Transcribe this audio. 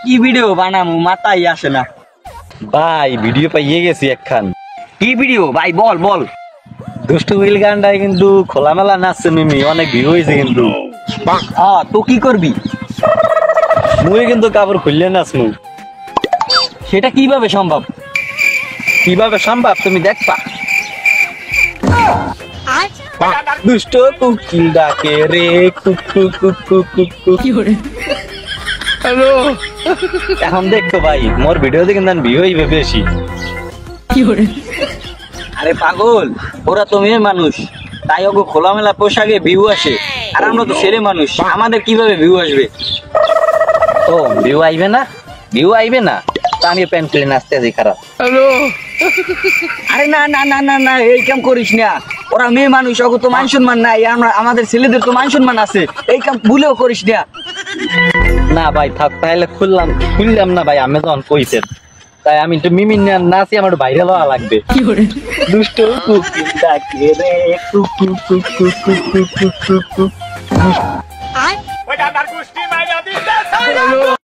কি ভিডিও বানামু মাথায় আসে না ভাই ভিডিও পাইয়ে গেছি একখান। কি ভিডিও ভাই বল বল দুষ্টু উইল গানটাই কিন্তু খোলামেলা নাচছে মিমি, অনেক ভিউ হয়েছে কিন্তু। তো কি করবি মুই কিন্তু কাপড় খুললে নাচমু। সেটা কিভাবে সম্ভব কিভাবে সম্ভব তুমি দেখবা। দুষ্ট কুকিল ডাকে রে cook cook cook cook cook cook. Hello এখন দেখতো ভাই মোর ভিডিওতে কিন্তু ভিউ হইবে বেশি। আরে পাগল ওরা তো মেয়ে মানুষ, তাই ওকে খোলামেলা পোশাকে ভিউ আসে, আর আমরা তো ছেলে মানুষ, আমাদের কিভাবে ভিউ আসবে? ও ভিউ আইবে না, ভিউ আইবে না তা আমি প্যান্ট খুলে নাচতে আছি খারাপ। আরে না না না না না এই কাম করিস না, ওরা মেয়ে মানুষ, ওকে তো মান সম্মান নাই, আমরা আমাদের ছেলেদের তো মান সম্মান আছে, এই কাম ভুলেও করিস না। না ভাই থাক তাহলে খুললাম না ভাই, আমি যখন কইছেন তাই আমি একটু মিমি নাচি, আমার বাইরে লওয়া লাগবে। দুষ্ট কুকিল ডাকে রে cook cook cook cook cook cook cook cook cook.